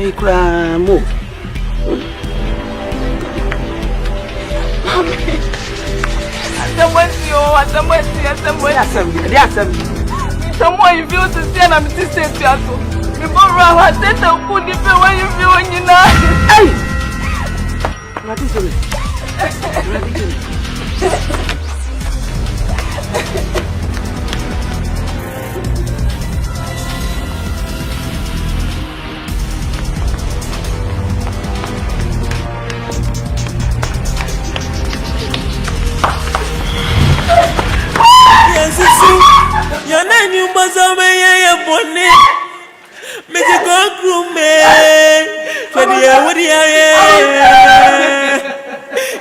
me cry more. Someone you feel to see and I'm to say to you. You go around and take a good if you feel when you know. Hey! What is it? Your name you must obey your bonnet. Make it go through me.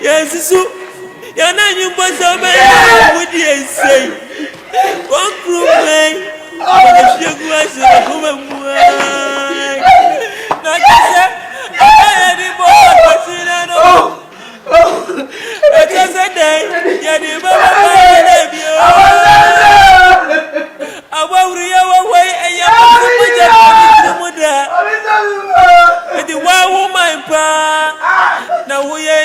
Yes, your name you must obey what you say. Go through me. But if you guys are coming, not to say, I anymore. I just said that you're the I won't away and you're the one woman. Now we are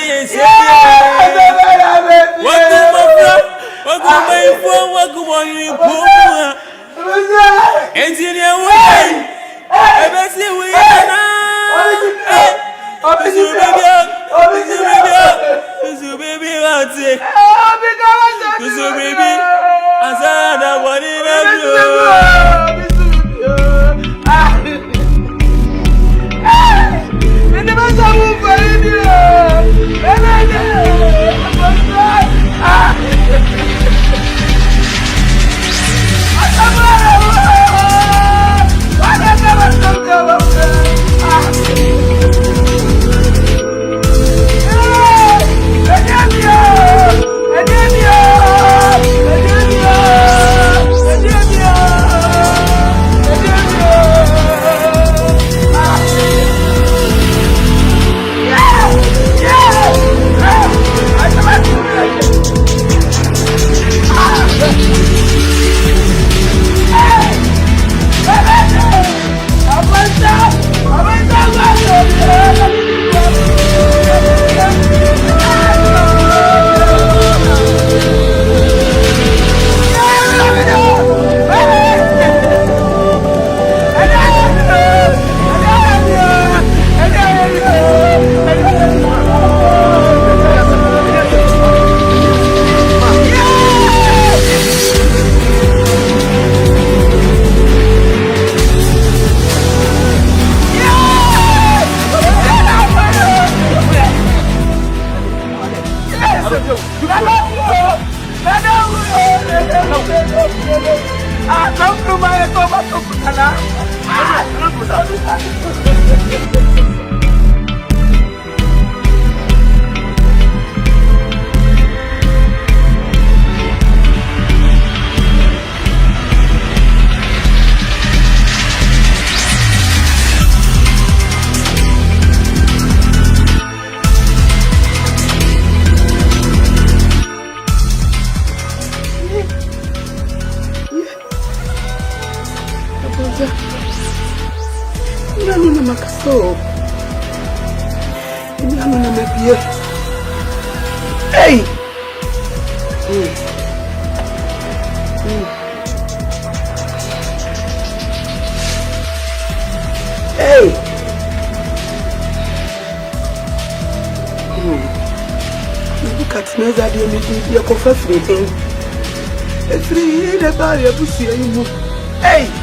Hey! Hey! Look at me, that you're confessing. Free the barrier to see you. Hey!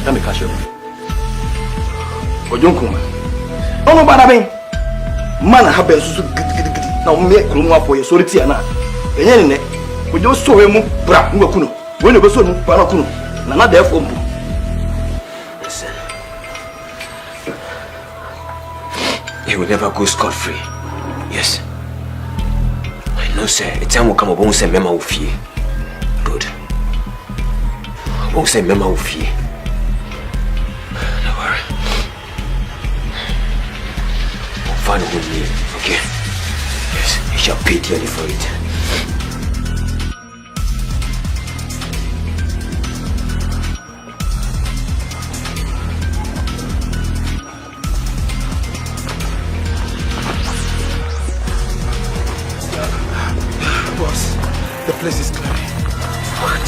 na me cash. Ojonkuma. Ono bada ben. Man happen so gidi. Na o me kromu afọ ye so reti ana. Enye ne. Ojo so we mu bra mu akuno. We no be so mu pa na akuno. Na therefore mbu. Listen. He will never go scot-free. Yes. I know, sir. A time will come upon say mema will fear. Good. Won't say mema will fear. Don't worry. We'll find a good meal, okay? Yes, you shall pay dearly for it. Boss, the place is clear. What?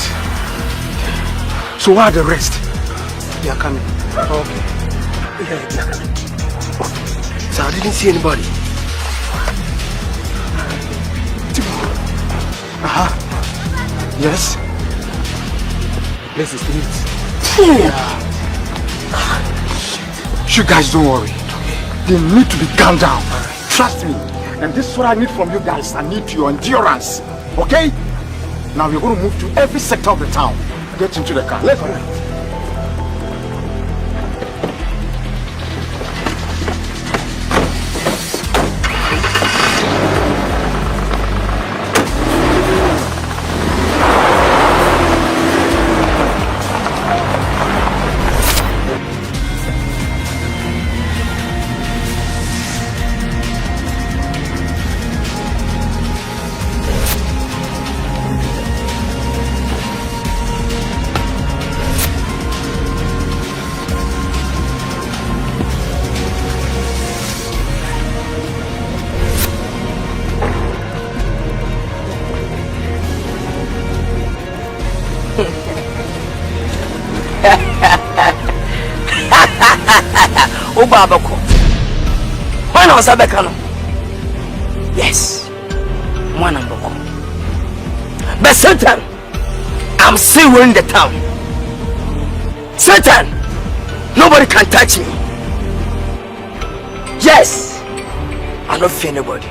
So what are the rest? They are coming. Okay. Yeah, they are coming. So I didn't see anybody. Yes. Place is neat. Yeah. You guys don't worry. They need to be calmed down. Trust me. And this is what I need from you guys. I need your endurance. Okay? Now we're going to move to every sector of the town. Get into the car. Let's go. Obabako. When was Abekano? Yes. One number. But Satan, I'm still in the town. Satan, nobody can touch me. Yes, I don't fear anybody.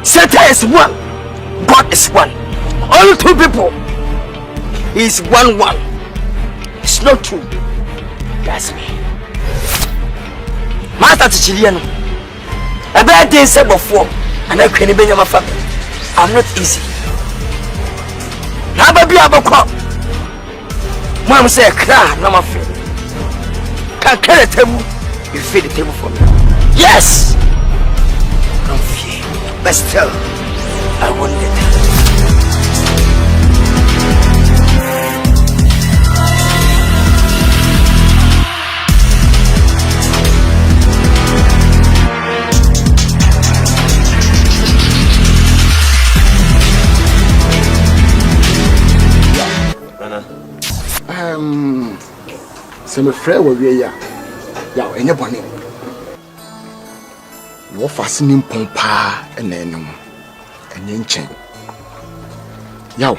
Satan is one, God is one. Only two people. He is one. It's not two. That's me. Master Chichiliano. A bad day said before, and I can't be my family. I'm not easy. Never be able to come. Mom say, cry, no, my friend. Can't carry a table, you feed the table for me. Yes! Don't fear, but still, I won't let it. Some afraid we are anybody. You are fascinating pompa and then ancient. Yow,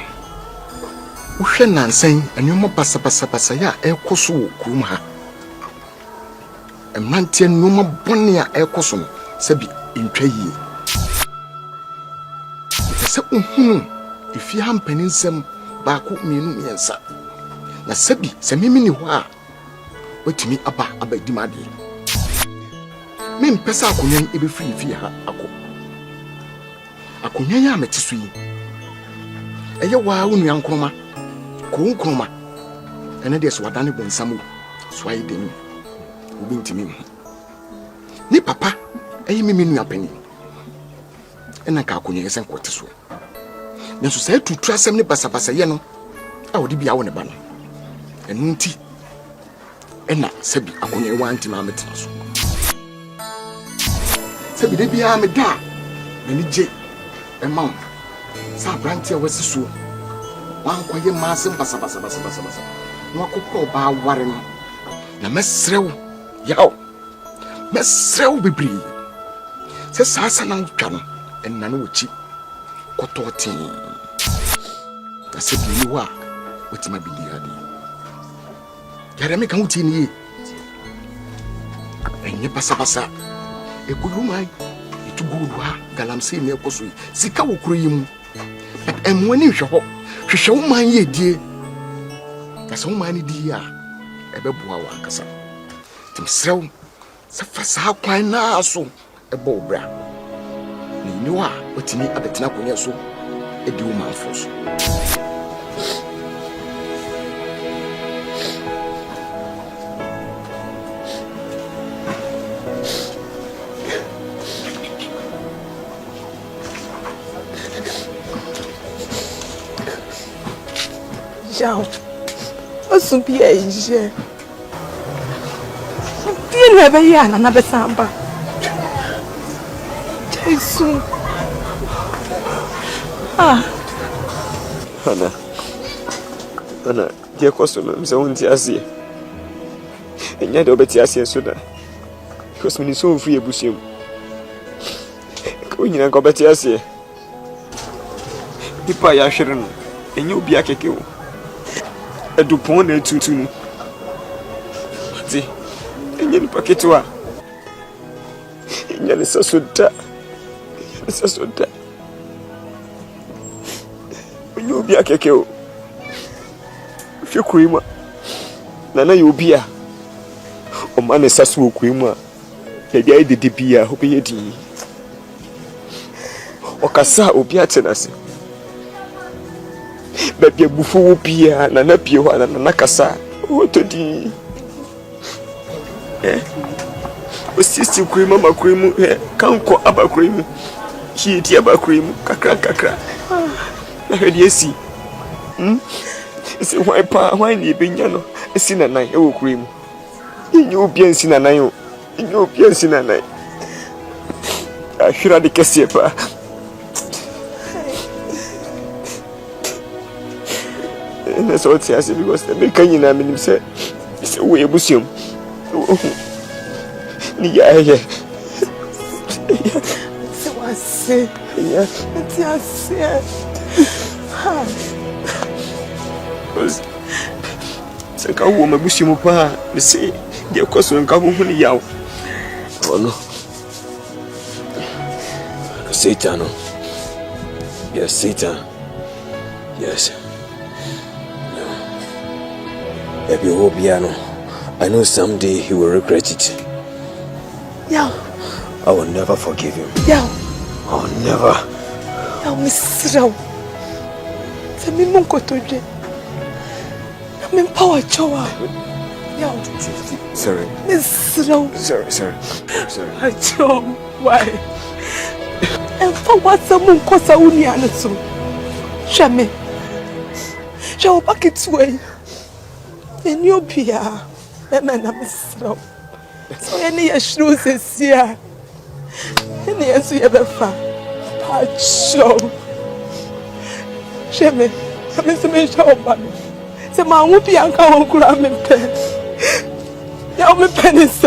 Usha Nansing and you must pass ya air cosu, Kuma. A mantian numa bonia air cosum, Sebi in Trey. If you have penning some back with me and sir. Na Sebi, Semimini wa. Wait me aba dimadi. Me mpesa akunyan ebe free ha ako. Akunyan ya metisui. Eye wa unu yankroma. Ko nkroma. Ene de so wadane bonsamu. So ayi denu. Obi ntimi. Ni papa eye miminu apeni. Ena ka akunyan esen ko teso. Nenso say tutu asem ne basabasa ye no. A wodi bia wo ne ba no. Enu nti ena Sebi akonya wanti ma metina so Sebi de bia me da me je e ma sa branch e wasi so wan koye ma se basa no akokọ ba ware no na mesrew yaw mesrew bibri se sasa na twa no enna no wuchi kototin na Sebi ni wa wetima bidi adi Yarame kan wuti ni. Enye pasa. Ekulumai. Itugudwa galamse ne ekoso. Sika wokuro yimu. Emwani hweho. Hwehwe wo man ye die. Kasa wo man ni di a ebeboa wa kasa. Timsrew sa fasa kwan na so ebo obra. Ni niwa otimi abetena konya so edi wo man foso. Jao, asu bi eje. Ti na be ya na be samba. Jesus. Ana, dia koso no mse wonti ase. Enya de obeti ase so da. Because me so free ebusiem. Ko nyina ko beti ase. Ipa ya hwere no. Enya obi akeke wo. Edupon na tutu no. Ati. Enya ni paketo a. Enya ni sasoda. Sasoda. Enya obi akeke wo. Kuima nana yobia o mane sasu okuima ya bia de bia hope yedi o kasa obi atenase ba bia bufu wo bia nana pie ho nana kasa o todi o sisi kuima makuimu kanko abakuimu hiti abakuimu kakra na hedi esi isi why ni benya no isi na nan e wo kure mu inyo obi ansi na nan o inyo obi ansi na nan ahira de kese pa na so tia se because the kanyi na minim se wo ebusium ni ya ye se wase ya tia se ha se ka wo mabusimu pa me se de koso nka ho ni yawo no Satan no yes Satan yes every hobiano I know someday he will regret it. Yeah, I will never forgive him. Yeah, I will never. Yeah, Mr. Se mi munko toje. I'm power chowa. Yeah. Sorry. Sorry. Acho, why? And for what someone calls a union so. Jamais. Shall back its way. In your beer, and I'm slow. So any assurance is here. Any answer ever found. Acho. Jamais. I'm some show money. Se ma won't be anka won kura me pen. Ya me pen is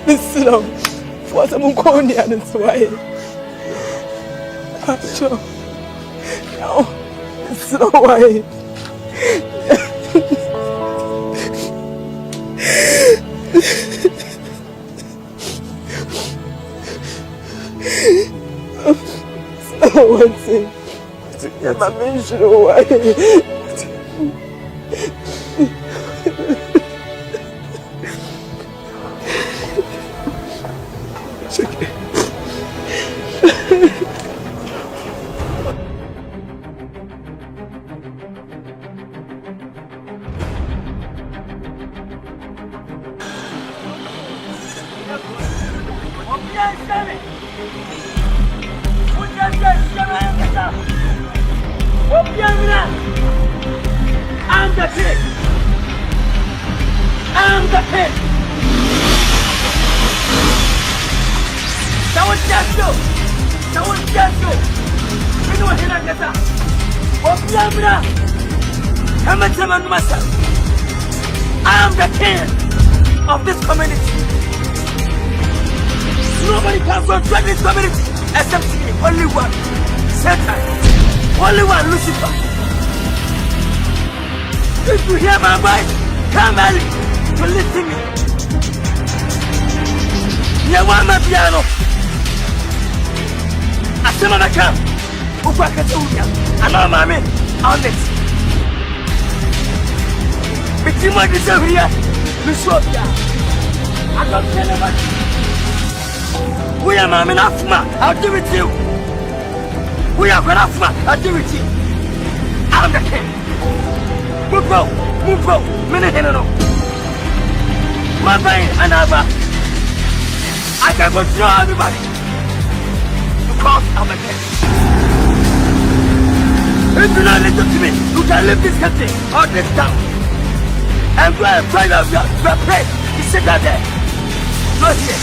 this slow. For some ko ni an so ai. Acho. No. Slow ai. So what's it? My man should away. I'm the king. That was just you. You know what he like that? I'm the king of this community. Nobody can control this community except me. Only one. Satan. Only one. Lucifer. If you hear my voice, come early to listen me. You want my piano? I said, I come. I know, mommy, on it. But you might deserve here. Miss Rosia, I don't tell you much. We are mommy, enough, I'll do it to you. We are going off, I'll do it to you. I'm the king. Move out, minute, no. My brain, another. I can go through everybody. Because I'm a king. If you not listen to me, you can leave this country or this town and go and find out your place. You sit down there. Not here.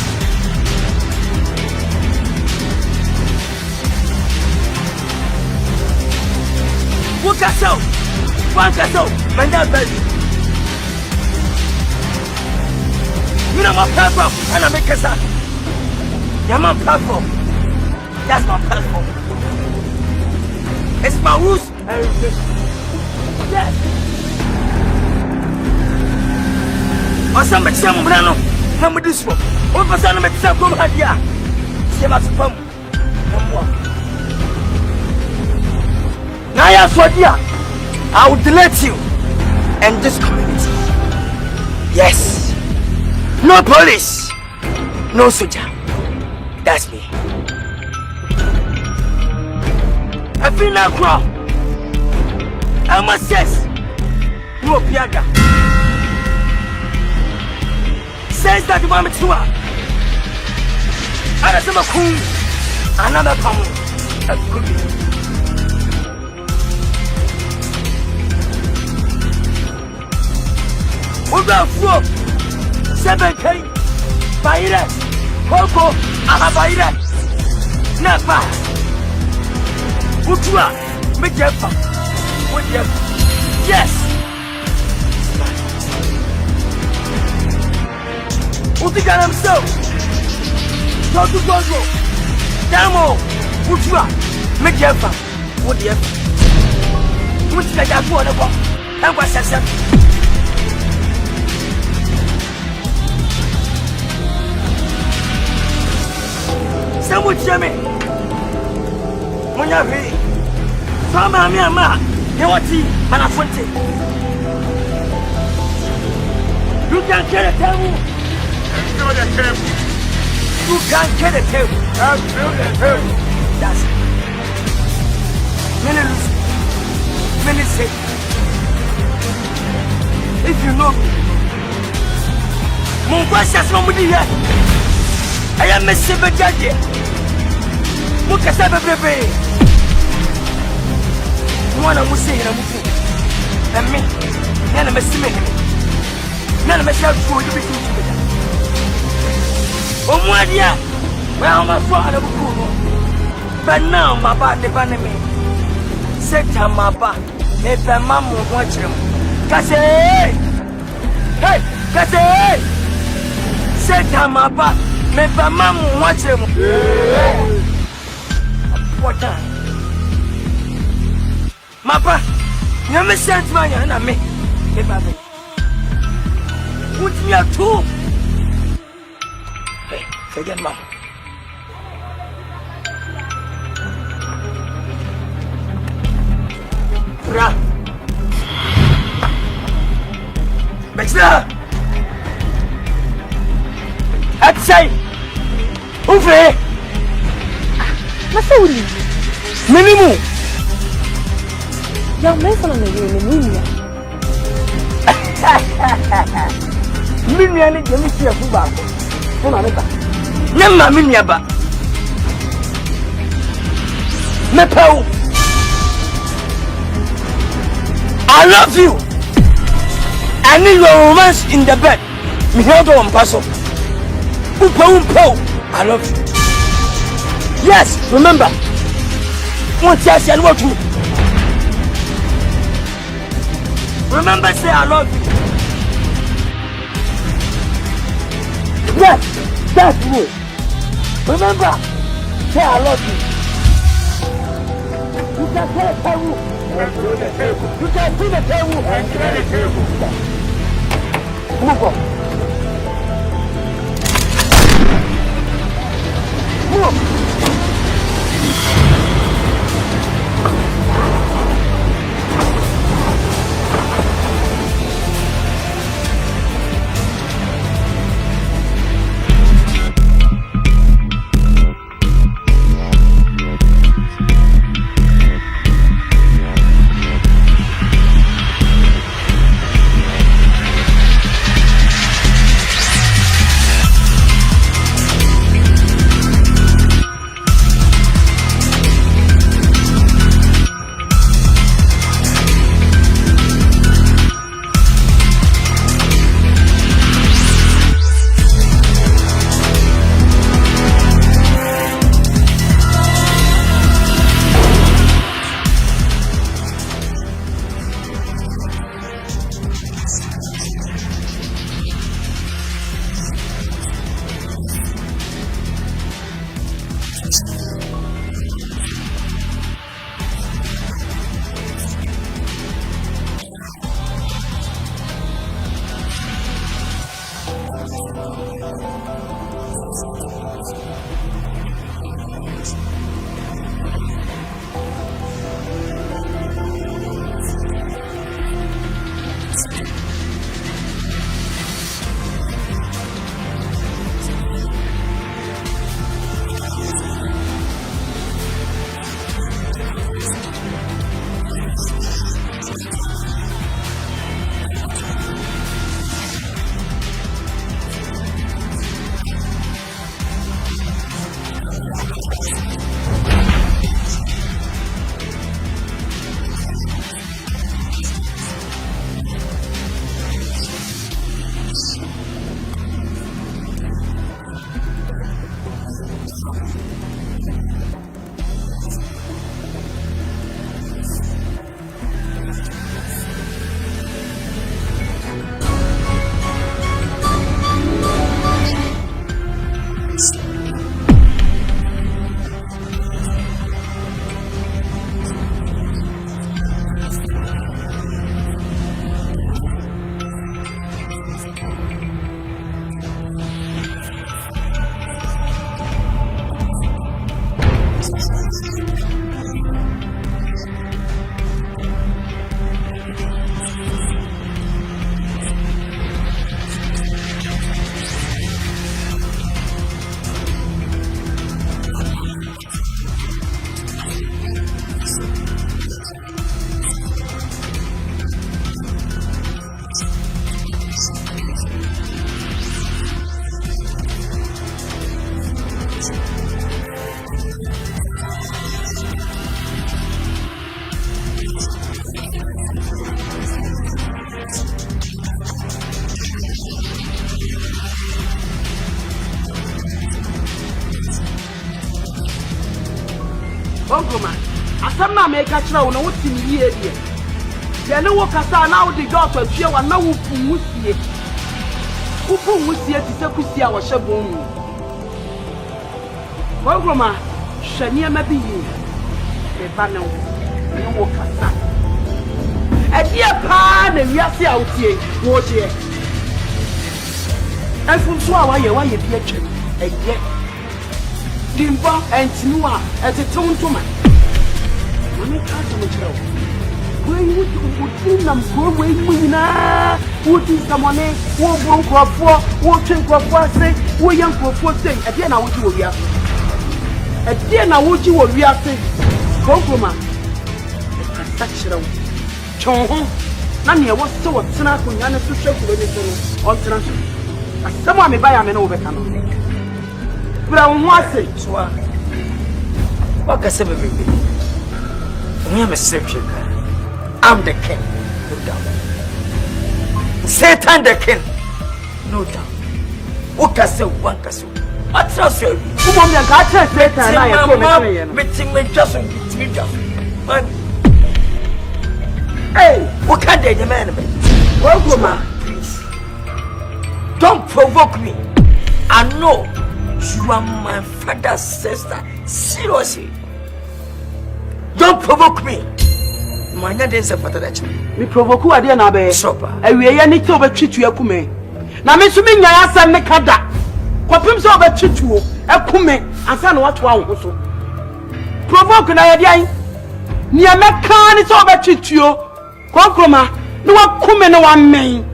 One castle, Vandam belly. You know my platform, and I make a sound. You're my platform. That's my platform. It's my roots and everything. Yes. Or some make some brano. Come with this one. What was I make some come here? See my spam. Now I swear I will delete you and this community. Yes. No police. No soldier. That's me. I feel now crowd. I must say, no piaga. Says that the mama to her. I am a coon. Another common. A cookie. Obofour 7K. Baire. Coco. Baire. Never. Utua, make Bempah. With them. Yes. Oneghana himself. Talk to Gonzo. Damo. Utua, make Bempah. With them. Which like that for the book. And what's that? Someone tell me. When you're here, some of me, you want to and I want it. You can't get a table. You can't get a table. That's it. Many lose, many say. If you know me, mon voice somebody here. I am a simple judge. Look at that, baby. One of us saying, and me, none of us saying, none of us have food to be doing. Oh, my dear, well, my father will go. But now, my body, the enemy. Set my back, if a man will watch him. Cassé! Hey, Cassé! Set my back, if a man will watch him. What time? Mapa, you me sent my and I me. If I be. Put me a two. Hey, forget mama. Bra. Bexla. Atsai. Ouvre. Masauli. Minimum. Ya mesa na nini mimi. Mimi ani je mi ti e fuba ko. Ona meta. Nyama mimi aba. Me pau. I love you. I need your romance in the bed. Me help you on pass up. Umpo. I love you. Yes, remember. What you say and what you. Remember, say I love you. Yes, that's me. Remember, say I love you. You can say the table. You can see the table. Move on. Move. Asam na make achira wo na wotim yie die. De ne wo kasa na wo di dot atue wa na wo funwusie. Wo funwusie ti se kusia wo hyebon mu. Bongoma, hwani ma bi yi. E ba na wo kasa. E die pa na wiase a wotie wo tie. Efun so a wa ye bi atwem. Eye. Dimba entinu a etetonto Mami kasa mo chiro. We would nam go we na. Would someone wo bronkrofo, wo twenkrofo say, wo yankrofo say, e dey na wo ji wo wiase. E dey na wo ji wo wiase. Bongoma. Kasa chiro. Chon na me wo so wo tena ko nya na so hwekuro ni so on tena so. Asemo me ba ya me na wo beka no. Bra wo ho ase so a. Wa kasa be I'm a Egyptian. I'm the king, no doubt. Satan the king, no doubt. What can say one can say? What's up, sir? Who want me to catch Satan? I am me just man. Hey, what can they demand me? Well, man, please. Don't provoke me. I know you are my father's sister. Seriously. Don't provoke me. My name is a father. Me provoke you, I didn't have a shopper. I will any to treat you. na me so me nya asem ne kada kopim so obetwetwo ekume ansa na wato awo so provoke na yede an ni ameka ni so obetwetwo konkroma ni wakume na wamen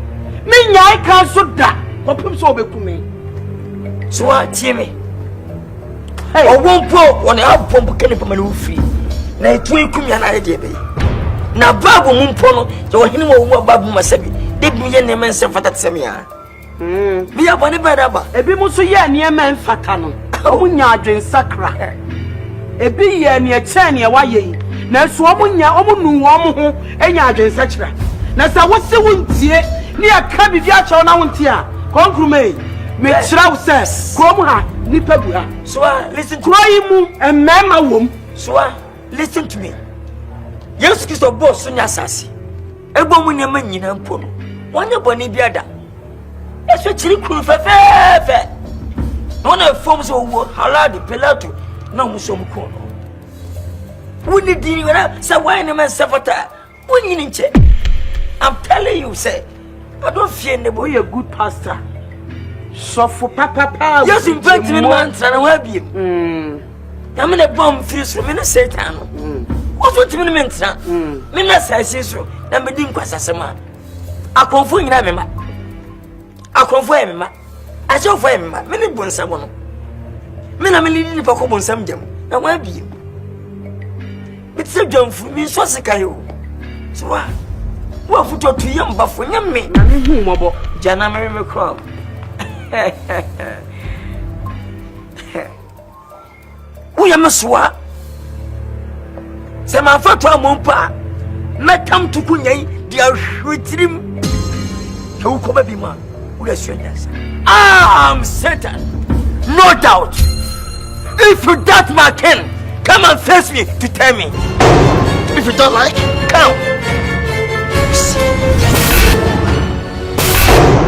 me nya ka so da kopim so obekume so atie me owompo wona abompo kene pama no free na etu ekumia na yede be na babu mumpo no je ohini wo babu masabi de bi ye nemen se fata tsemia bi abone beda ba ebi muso ye nemen fata no omunya adwen sakra ebi ye ne eche ne waye na so omunya omunu wo ho enya adwen sakra na sa wose wontie ne aka bibi a chawo na wontie a konkrumei me chira wo se krom ha nipa bu ha so listen to kroyimu emema wom so listen to me. Yes, kiss of boss on your sassy. A woman, your man, you know, one your bonny beada. That's what you could for fair. One of forms of war, haladi, pelato, no musom corner. Wouldn't it be so why no man suffer? When you need check, I'm telling you, say, I don't fear the boy, a good pastor. So for papa, yes, in fact, in months and I will be. I'm in a bomb feels from in a Satan. What you mean, sir? Minas, I see so. Now, me didn't pass as a man. I confirm you, I confirm, I saw for him, many bones. Someone. Men are leading for common some gem. Now, where be you? It's a jump for me, so sick. So, what for to young buff for young men? Jana Mary crop. We are Maswa. Sama fatwa mompa metam tukunye dia hwetrim to ko baby man we are strangers. I'm Satan, no doubt. If you doubt my kin, come and face me to tell me. If you don't like, come.